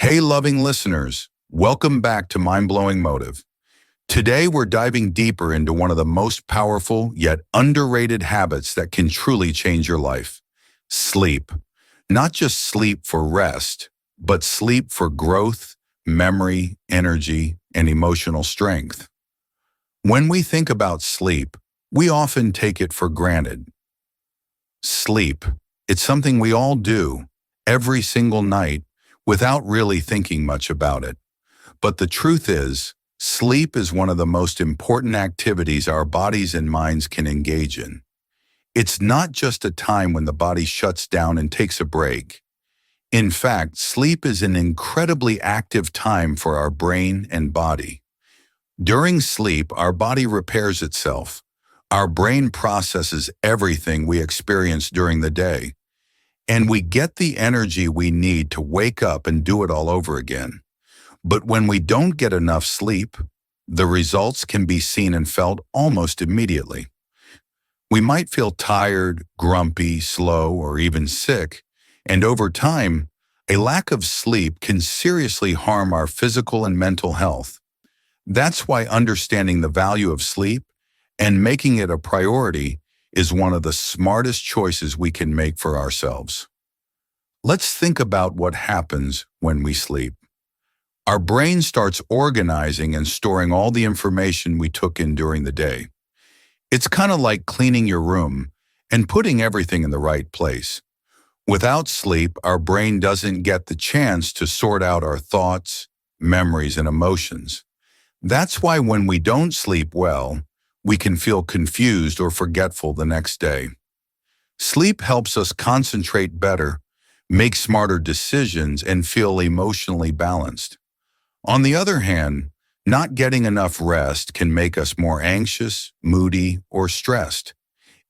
Hey, loving listeners, welcome back to Mind-Blowing Motive. Today, we're diving deeper into one of the most powerful yet underrated habits that can truly change your life: sleep. Not just sleep for rest, but sleep for growth, memory, energy, and emotional strength. When we think about sleep, we often take it for granted. Sleep, it's something we all do every single night without really thinking much about it. But the truth is, sleep is one of the most important activities our bodies and minds can engage in. It's not just a time when the body shuts down and takes a break. In fact, sleep is an incredibly active time for our brain and body. During sleep, our body repairs itself. Our brain processes everything we experience during the day, and we get the energy we need to wake up and do it all over again. But when we don't get enough sleep, the results can be seen and felt almost immediately. We might feel tired, grumpy, slow, or even sick, and over time, a lack of sleep can seriously harm our physical and mental health. That's why understanding the value of sleep and making it a priority is one of the smartest choices we can make for ourselves. Let's think about what happens when we sleep. Our brain starts organizing and storing all the information we took in during the day. It's kind of like cleaning your room and putting everything in the right place. Without sleep, our brain doesn't get the chance to sort out our thoughts, memories, and emotions. That's why when we don't sleep well, we can feel confused or forgetful the next day. Sleep helps us concentrate better, make smarter decisions, and feel emotionally balanced. On the other hand, not getting enough rest can make us more anxious, moody, or stressed.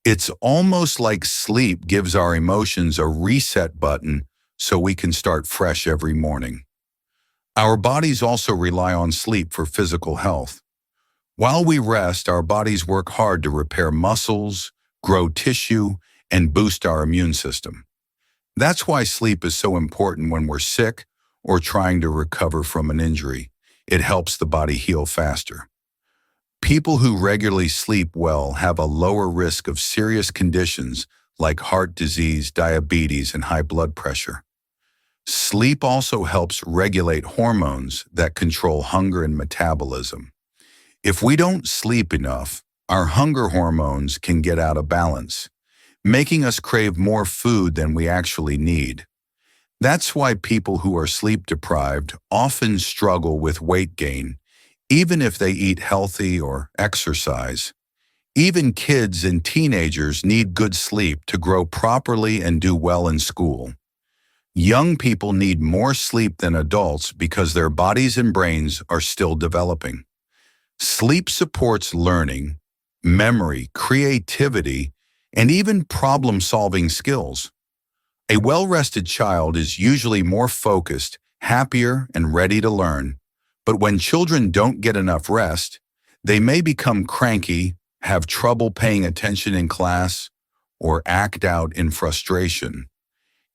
It's almost like sleep gives our emotions a reset button so we can start fresh every morning. Our bodies also rely on sleep for physical health. While we rest, our bodies work hard to repair muscles, grow tissue, and boost our immune system. That's why sleep is so important when we're sick or trying to recover from an injury. It helps the body heal faster. People who regularly sleep well have a lower risk of serious conditions like heart disease, diabetes, and high blood pressure. Sleep also helps regulate hormones that control hunger and metabolism. If we don't sleep enough, our hunger hormones can get out of balance, making us crave more food than we actually need. That's why people who are sleep deprived often struggle with weight gain, even if they eat healthy or exercise. Even kids and teenagers need good sleep to grow properly and do well in school. Young people need more sleep than adults because their bodies and brains are still developing. Sleep supports learning, memory, creativity, and even problem-solving skills. A well-rested child is usually more focused, happier, and ready to learn. But when children don't get enough rest, they may become cranky, have trouble paying attention in class, or act out in frustration.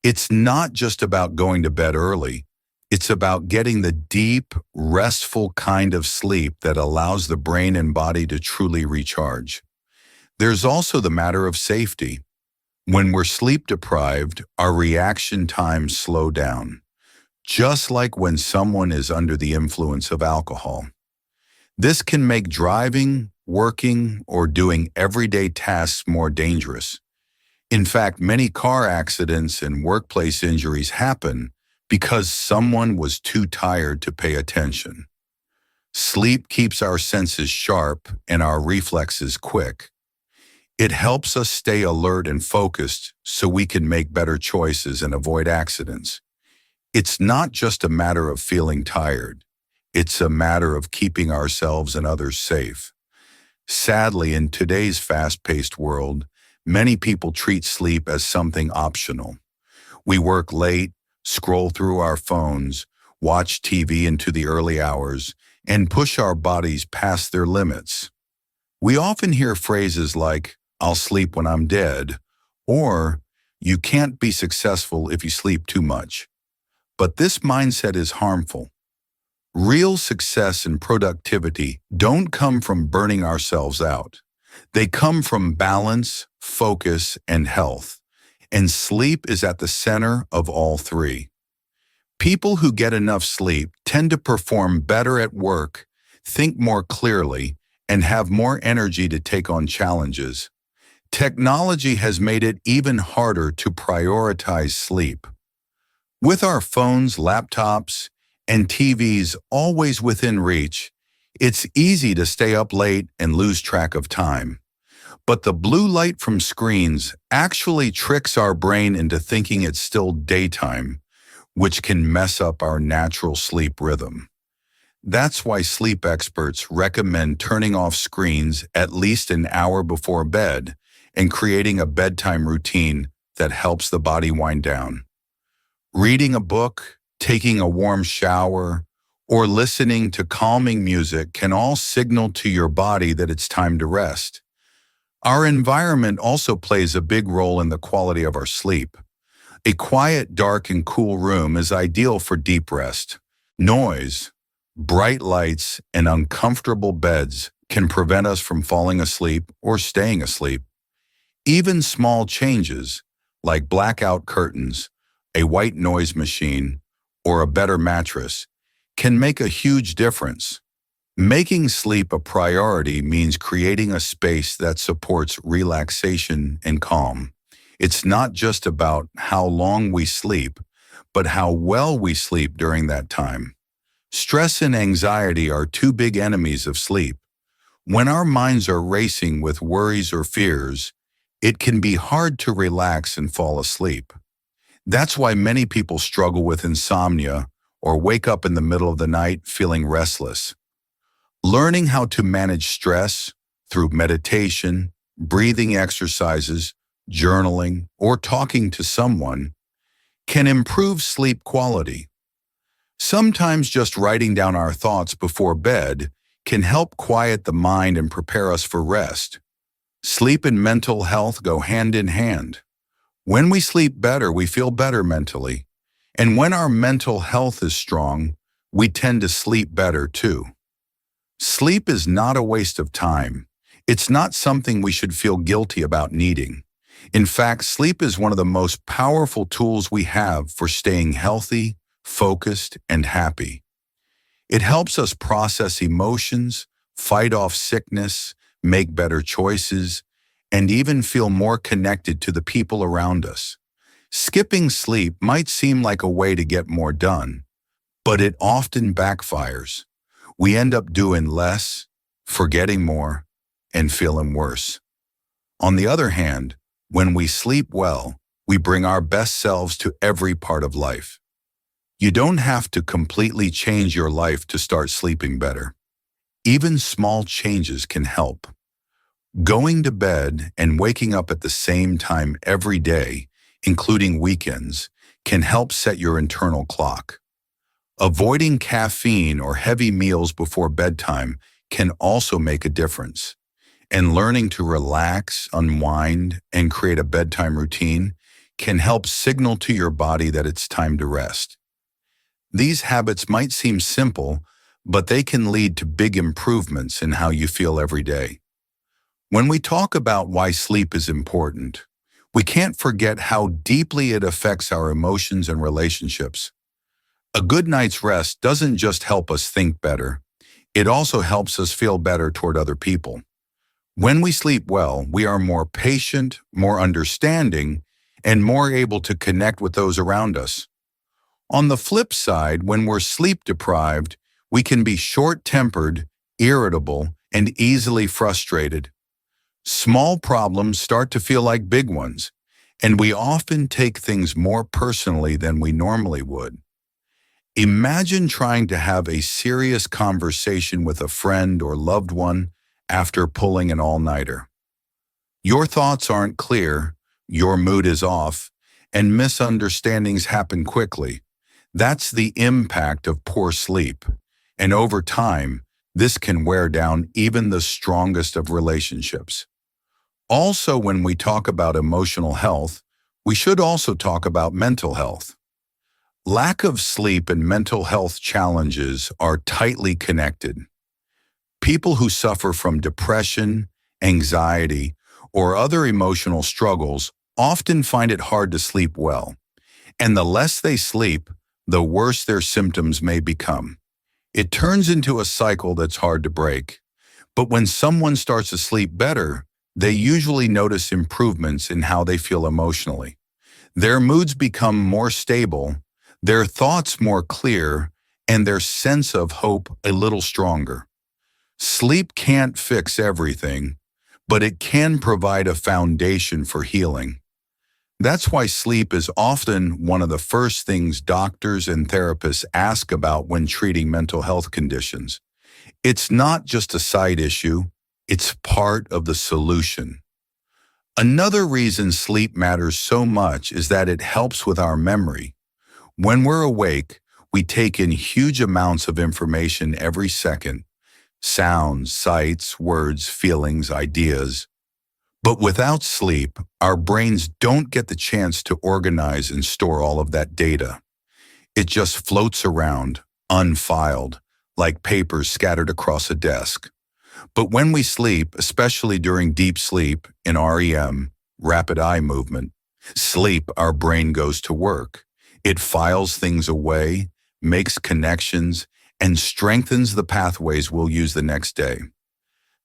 It's not just about going to bed early. It's about getting the deep, restful kind of sleep that allows the brain and body to truly recharge. There's also the matter of safety. When we're sleep deprived, our reaction times slow down, just like when someone is under the influence of alcohol. This can make driving, working, or doing everyday tasks more dangerous. In fact, many car accidents and workplace injuries happen because someone was too tired to pay attention. Sleep keeps our senses sharp and our reflexes quick. It helps us stay alert and focused so we can make better choices and avoid accidents. It's not just a matter of feeling tired. It's a matter of keeping ourselves and others safe. Sadly, in today's fast-paced world, many people treat sleep as something optional. We work late, scroll through our phones, watch TV into the early hours, and push our bodies past their limits. We often hear phrases like, "I'll sleep when I'm dead," or "You can't be successful if you sleep too much." But this mindset is harmful. Real success and productivity don't come from burning ourselves out. They come from balance, focus, and health. And sleep is at the center of all three. People who get enough sleep tend to perform better at work, think more clearly, and have more energy to take on challenges. Technology has made it even harder to prioritize sleep. With our phones, laptops, and TVs always within reach, it's easy to stay up late and lose track of time. But the blue light from screens actually tricks our brain into thinking it's still daytime, which can mess up our natural sleep rhythm. That's why sleep experts recommend turning off screens at least an hour before bed and creating a bedtime routine that helps the body wind down. Reading a book, taking a warm shower, or listening to calming music can all signal to your body that it's time to rest. Our environment also plays a big role in the quality of our sleep. A quiet, dark, and cool room is ideal for deep rest. Noise, bright lights, and uncomfortable beds can prevent us from falling asleep or staying asleep. Even small changes, like blackout curtains, a white noise machine, or a better mattress, can make a huge difference. Making sleep a priority means creating a space that supports relaxation and calm. It's not just about how long we sleep, but how well we sleep during that time. Stress and anxiety are two big enemies of sleep. When our minds are racing with worries or fears, it can be hard to relax and fall asleep. That's why many people struggle with insomnia or wake up in the middle of the night feeling restless. Learning how to manage stress through meditation, breathing exercises, journaling, or talking to someone can improve sleep quality. Sometimes just writing down our thoughts before bed can help quiet the mind and prepare us for rest. Sleep and mental health go hand in hand. When we sleep better, we feel better mentally. And when our mental health is strong, we tend to sleep better too. Sleep is not a waste of time. It's not something we should feel guilty about needing. In fact, sleep is one of the most powerful tools we have for staying healthy, focused, and happy. It helps us process emotions, fight off sickness, make better choices, and even feel more connected to the people around us. Skipping sleep might seem like a way to get more done, but it often backfires. We end up doing less, forgetting more, and feeling worse. On the other hand, when we sleep well, we bring our best selves to every part of life. You don't have to completely change your life to start sleeping better. Even small changes can help. Going to bed and waking up at the same time every day, including weekends, can help set your internal clock. Avoiding caffeine or heavy meals before bedtime can also make a difference. And learning to relax, unwind, and create a bedtime routine can help signal to your body that it's time to rest. These habits might seem simple, but they can lead to big improvements in how you feel every day. When we talk about why sleep is important, we can't forget how deeply it affects our emotions and relationships. A good night's rest doesn't just help us think better, it also helps us feel better toward other people. When we sleep well, we are more patient, more understanding, and more able to connect with those around us. On the flip side, when we're sleep deprived, we can be short-tempered, irritable, and easily frustrated. Small problems start to feel like big ones, and we often take things more personally than we normally would. Imagine trying to have a serious conversation with a friend or loved one after pulling an all-nighter. Your thoughts aren't clear, your mood is off, and misunderstandings happen quickly. That's the impact of poor sleep, and over time, this can wear down even the strongest of relationships. Also, when we talk about emotional health, we should also talk about mental health. Lack of sleep and mental health challenges are tightly connected. People who suffer from depression, anxiety, or other emotional struggles often find it hard to sleep well. And the less they sleep, the worse their symptoms may become. It turns into a cycle that's hard to break. But when someone starts to sleep better, they usually notice improvements in how they feel emotionally. Their moods become more stable, their thoughts more clear, and their sense of hope a little stronger. Sleep can't fix everything, but it can provide a foundation for healing. That's why sleep is often one of the first things doctors and therapists ask about when treating mental health conditions. It's not just a side issue, it's part of the solution. Another reason sleep matters so much is that it helps with our memory. When we're awake, we take in huge amounts of information every second: sounds, sights, words, feelings, ideas. But without sleep, our brains don't get the chance to organize and store all of that data. It just floats around, unfiled, like papers scattered across a desk. But when we sleep, especially during deep sleep in REM, rapid eye movement, sleep, our brain goes to work. It files things away, makes connections, and strengthens the pathways we'll use the next day.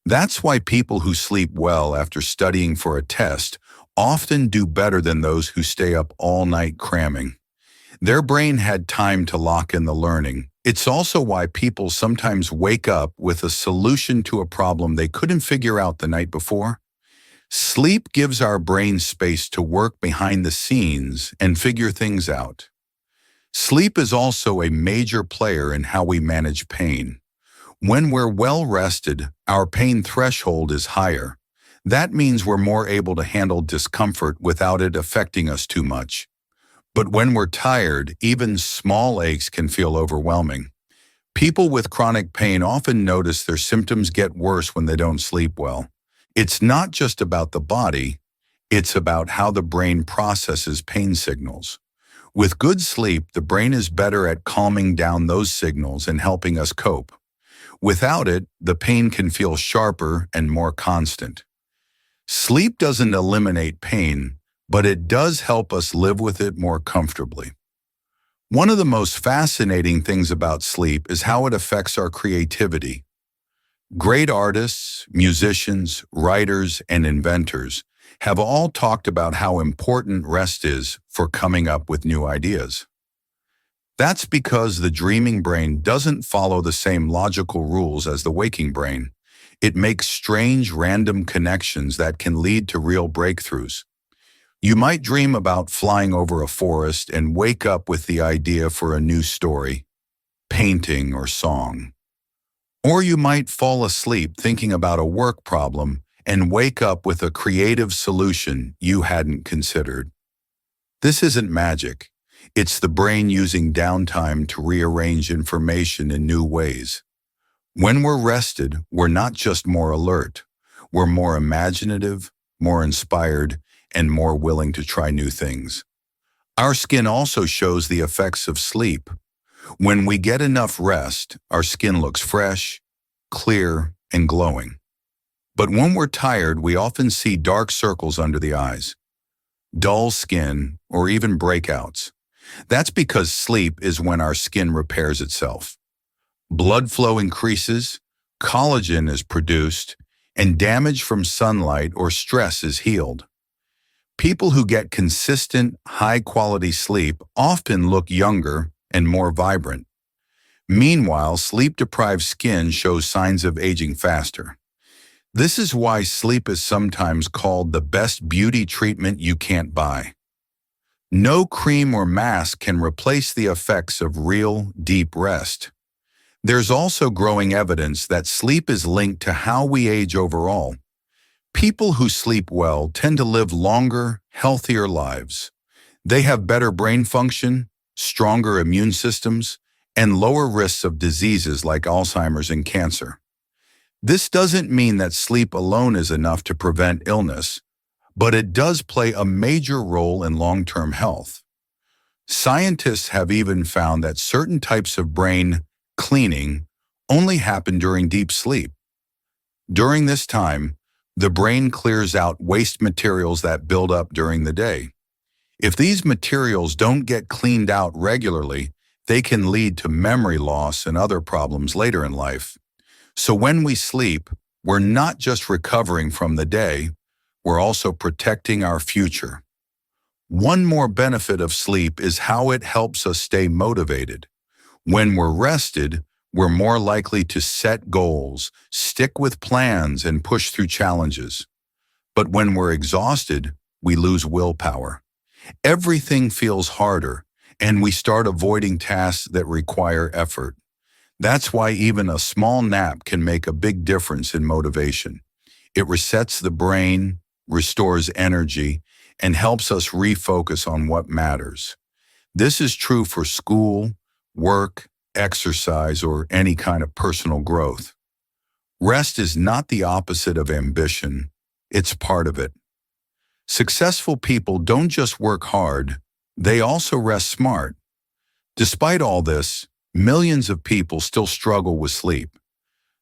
That's why people who sleep well after studying for a test often do better than those who stay up all night cramming. Their brain had time to lock in the learning. It's also why people sometimes wake up with a solution to a problem they couldn't figure out the night before. Sleep gives our brain space to work behind the scenes and figure things out. Sleep is also a major player in how we manage pain. When we're well rested, our pain threshold is higher. That means we're more able to handle discomfort without it affecting us too much. But when we're tired, even small aches can feel overwhelming. People with chronic pain often notice their symptoms get worse when they don't sleep well. It's not just about the body, it's about how the brain processes pain signals. With good sleep, the brain is better at calming down those signals and helping us cope. Without it, the pain can feel sharper and more constant. Sleep doesn't eliminate pain, but it does help us live with it more comfortably. One of the most fascinating things about sleep is how it affects our creativity. Great artists, musicians, writers, and inventors have all talked about how important rest is for coming up with new ideas. That's because the dreaming brain doesn't follow the same logical rules as the waking brain. It makes strange, random connections that can lead to real breakthroughs. You might dream about flying over a forest and wake up with the idea for a new story, painting, or song. Or you might fall asleep thinking about a work problem and wake up with a creative solution you hadn't considered. This isn't magic. It's the brain using downtime to rearrange information in new ways. When we're rested, we're not just more alert. We're more imaginative, more inspired, and more willing to try new things. Our skin also shows the effects of sleep. When we get enough rest, our skin looks fresh, clear, and glowing. But when we're tired, we often see dark circles under the eyes, dull skin, or even breakouts. That's because sleep is when our skin repairs itself. Blood flow increases, collagen is produced, and damage from sunlight or stress is healed. People who get consistent, high-quality sleep often look younger and more vibrant. Meanwhile, sleep-deprived skin shows signs of aging faster. This is why sleep is sometimes called the best beauty treatment you can't buy. No cream or mask can replace the effects of real, deep rest. There's also growing evidence that sleep is linked to how we age overall. People who sleep well tend to live longer, healthier lives. They have better brain function, stronger immune systems, and lower risks of diseases like Alzheimer's and cancer. This doesn't mean that sleep alone is enough to prevent illness, but it does play a major role in long-term health. Scientists have even found that certain types of brain cleaning only happen during deep sleep. During this time, the brain clears out waste materials that build up during the day. If these materials don't get cleaned out regularly, they can lead to memory loss and other problems later in life. So when we sleep, we're not just recovering from the day, we're also protecting our future. One more benefit of sleep is how it helps us stay motivated. When we're rested, we're more likely to set goals, stick with plans, and push through challenges. But when we're exhausted, we lose willpower. Everything feels harder, and we start avoiding tasks that require effort. That's why even a small nap can make a big difference in motivation. It resets the brain, restores energy, and helps us refocus on what matters. This is true for school, work, exercise, or any kind of personal growth. Rest is not the opposite of ambition, it's part of it. Successful people don't just work hard, they also rest smart. Despite all this, millions of people still struggle with sleep.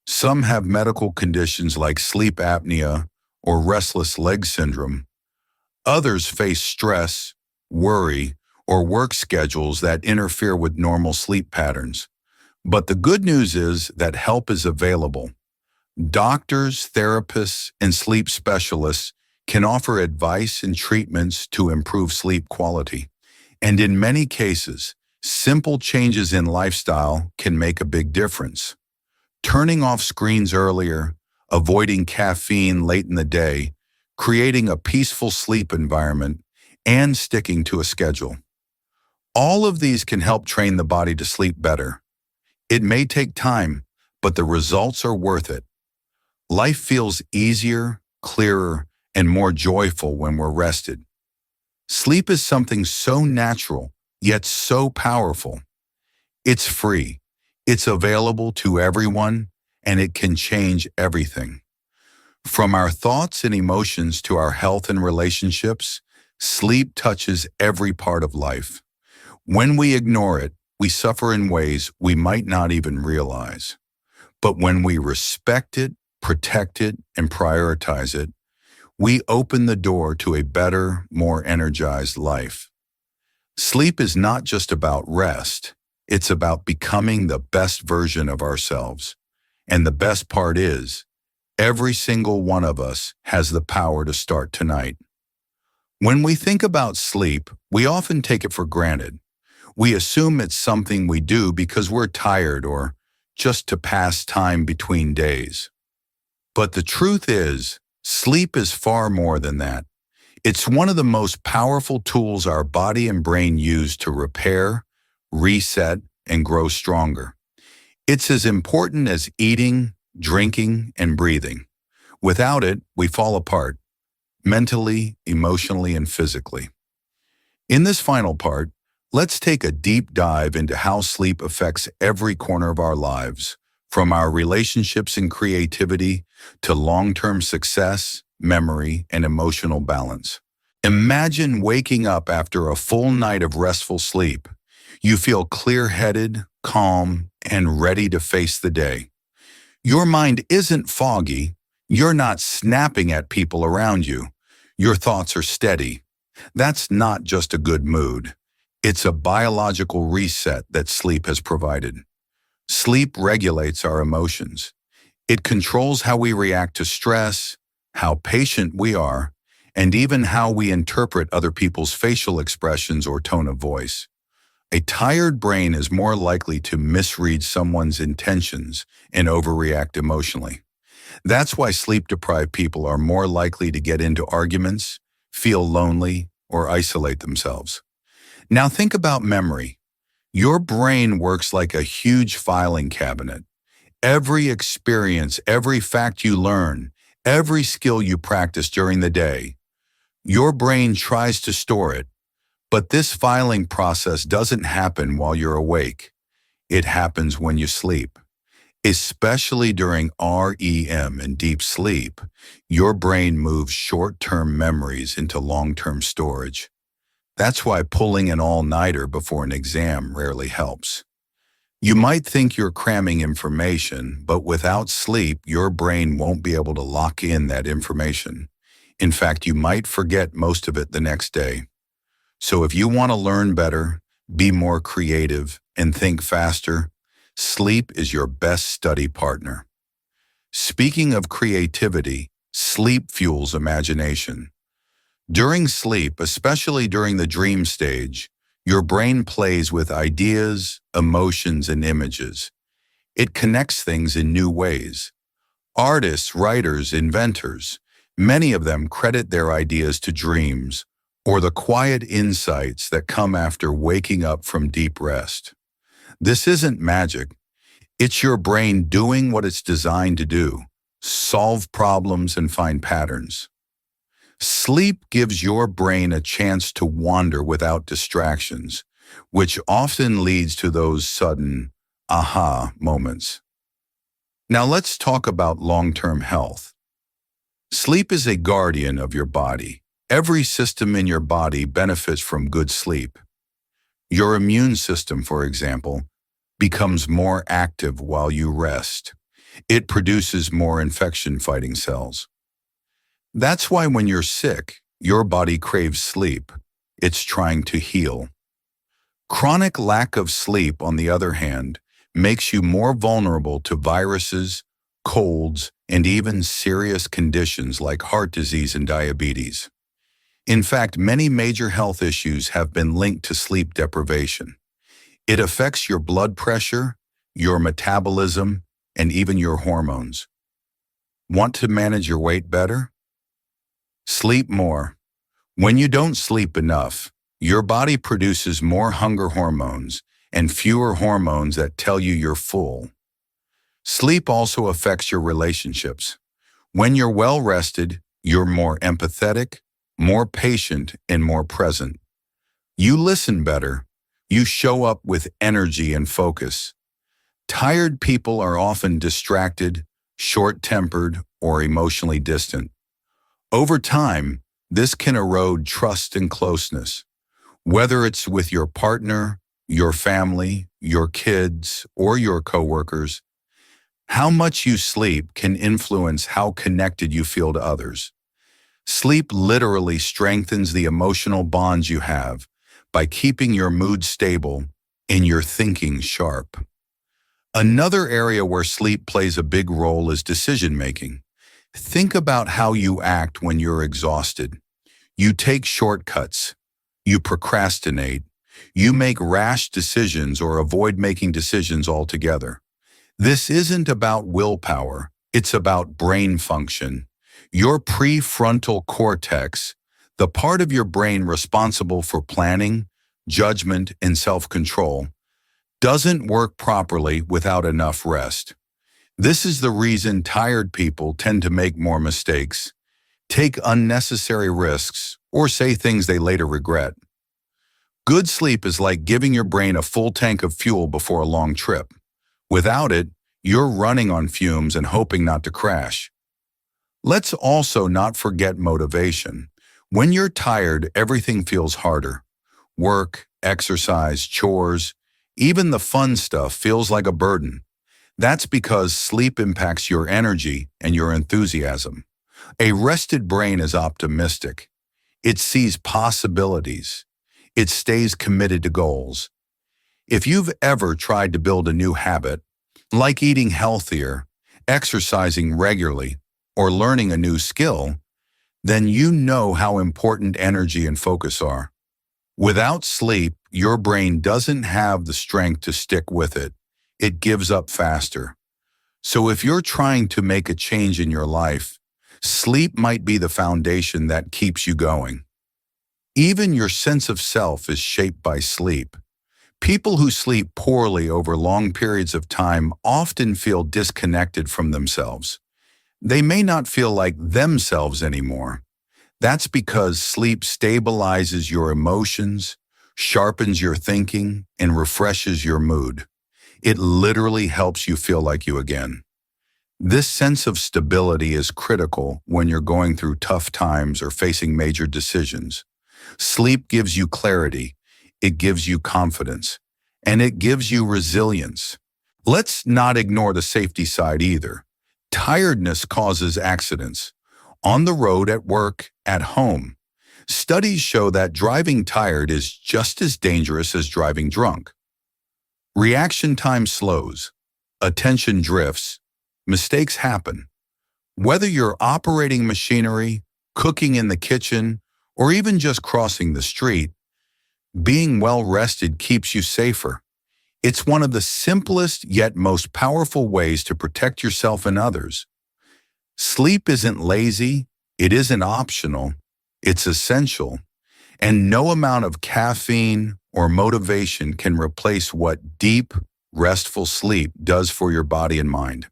Some have medical conditions like sleep apnea or restless leg syndrome. Others face stress, worry, or work schedules that interfere with normal sleep patterns. But the good news is that help is available. Doctors, therapists, and sleep specialists can offer advice and treatments to improve sleep quality. And in many cases, simple changes in lifestyle can make a big difference. Turning off screens earlier, avoiding caffeine late in the day, creating a peaceful sleep environment, and sticking to a schedule. All of these can help train the body to sleep better. It may take time, but the results are worth it. Life feels easier, clearer, and more joyful when we're rested. Sleep is something so natural, yet so powerful. It's free, it's available to everyone, and it can change everything. From our thoughts and emotions to our health and relationships, sleep touches every part of life. When we ignore it, we suffer in ways we might not even realize. But when we respect it, protect it, and prioritize it, we open the door to a better, more energized life. Sleep is not just about rest, it's about becoming the best version of ourselves. And the best part is, every single one of us has the power to start tonight. When we think about sleep, we often take it for granted. We assume it's something we do because we're tired or just to pass time between days. But the truth is, sleep is far more than that. It's one of the most powerful tools our body and brain use to repair, reset, and grow stronger. It's as important as eating, drinking, and breathing. Without it, we fall apart, mentally, emotionally, and physically. In this final part, let's take a deep dive into how sleep affects every corner of our lives, from our relationships and creativity to long-term success, memory, and emotional balance. Imagine waking up after a full night of restful sleep. You feel clear-headed, calm, and ready to face the day. Your mind isn't foggy. You're not snapping at people around you. Your thoughts are steady. That's not just a good mood. It's a biological reset that sleep has provided. Sleep regulates our emotions. It controls how we react to stress, how patient we are, and even how we interpret other people's facial expressions or tone of voice. A tired brain is more likely to misread someone's intentions and overreact emotionally. That's why sleep-deprived people are more likely to get into arguments, feel lonely, or isolate themselves. Now think about memory. Your brain works like a huge filing cabinet. Every experience, every fact you learn, every skill you practice during the day, your brain tries to store it. But this filing process doesn't happen while you're awake. It happens when you sleep. Especially during REM and deep sleep, your brain moves short-term memories into long-term storage. That's why pulling an all-nighter before an exam rarely helps. You might think you're cramming information, but without sleep, your brain won't be able to lock in that information. In fact, you might forget most of it the next day. So if you want to learn better, be more creative, and think faster, sleep is your best study partner. Speaking of creativity, sleep fuels imagination. During sleep, especially during the dream stage, your brain plays with ideas, emotions, and images. It connects things in new ways. Artists, writers, inventors, many of them credit their ideas to dreams or the quiet insights that come after waking up from deep rest. This isn't magic. It's your brain doing what it's designed to do, solve problems and find patterns. Sleep gives your brain a chance to wander without distractions, which often leads to those sudden aha moments. Now let's talk about long-term health. Sleep is a guardian of your body. Every system in your body benefits from good sleep. Your immune system, for example, becomes more active while you rest. It produces more infection-fighting cells. That's why when you're sick, your body craves sleep. It's trying to heal. Chronic lack of sleep, on the other hand, makes you more vulnerable to viruses, colds, and even serious conditions like heart disease and diabetes. In fact, many major health issues have been linked to sleep deprivation. It affects your blood pressure, your metabolism, and even your hormones. Want to manage your weight better? Sleep more. When you don't sleep enough, your body produces more hunger hormones and fewer hormones that tell you you're full. Sleep also affects your relationships. When you're well rested, you're more empathetic, more patient, and more present. You listen better. You show up with energy and focus. Tired people are often distracted, short-tempered, or emotionally distant. Over time, this can erode trust and closeness. Whether it's with your partner, your family, your kids, or your coworkers, how much you sleep can influence how connected you feel to others. Sleep literally strengthens the emotional bonds you have by keeping your mood stable and your thinking sharp. Another area where sleep plays a big role is decision-making. Think about how you act when you're exhausted. You take shortcuts. You procrastinate. You make rash decisions or avoid making decisions altogether. This isn't about willpower. It's about brain function. Your prefrontal cortex, the part of your brain responsible for planning, judgment, and self-control, doesn't work properly without enough rest. This is the reason tired people tend to make more mistakes, take unnecessary risks, or say things they later regret. Good sleep is like giving your brain a full tank of fuel before a long trip. Without it, you're running on fumes and hoping not to crash. Let's also not forget motivation. When you're tired, everything feels harder. Work, exercise, chores, even the fun stuff feels like a burden. That's because sleep impacts your energy and your enthusiasm. A rested brain is optimistic. It sees possibilities. It stays committed to goals. If you've ever tried to build a new habit, like eating healthier, exercising regularly, or learning a new skill, then you know how important energy and focus are. Without sleep, your brain doesn't have the strength to stick with it. It gives up faster. So if you're trying to make a change in your life, sleep might be the foundation that keeps you going. Even your sense of self is shaped by sleep. People who sleep poorly over long periods of time often feel disconnected from themselves. They may not feel like themselves anymore. That's because sleep stabilizes your emotions, sharpens your thinking, and refreshes your mood. It literally helps you feel like you again. This sense of stability is critical when you're going through tough times or facing major decisions. Sleep gives you clarity, it gives you confidence, and it gives you resilience. Let's not ignore the safety side either. Tiredness causes accidents. On the road, at work, at home. Studies show that driving tired is just as dangerous as driving drunk. Reaction time slows. Attention drifts. Mistakes happen. Whether you're operating machinery, cooking in the kitchen, or even just crossing the street, being well rested keeps you safer. It's one of the simplest yet most powerful ways to protect yourself and others. Sleep isn't lazy, it isn't optional, it's essential, and no amount of caffeine or motivation can replace what deep, restful sleep does for your body and mind.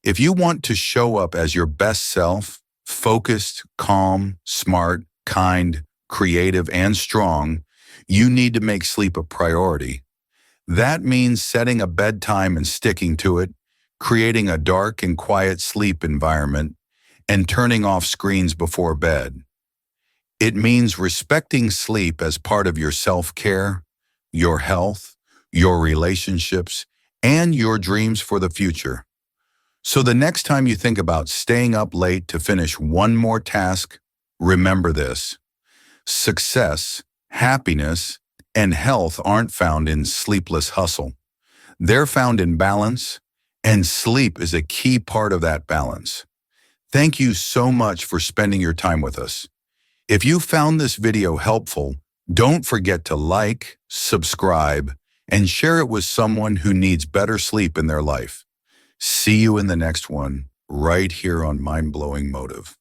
If you want to show up as your best self, focused, calm, smart, kind, creative, and strong, you need to make sleep a priority. That means setting a bedtime and sticking to it, creating a dark and quiet sleep environment, and turning off screens before bed. It means respecting sleep as part of your self-care, your health, your relationships, and your dreams for the future. So the next time you think about staying up late to finish one more task, remember this. Success, happiness, and health aren't found in sleepless hustle. They're found in balance, and sleep is a key part of that balance. Thank you so much for spending your time with us. If you found this video helpful, don't forget to like, subscribe, and share it with someone who needs better sleep in their life. See you in the next one, right here on Mind Blowing Motive.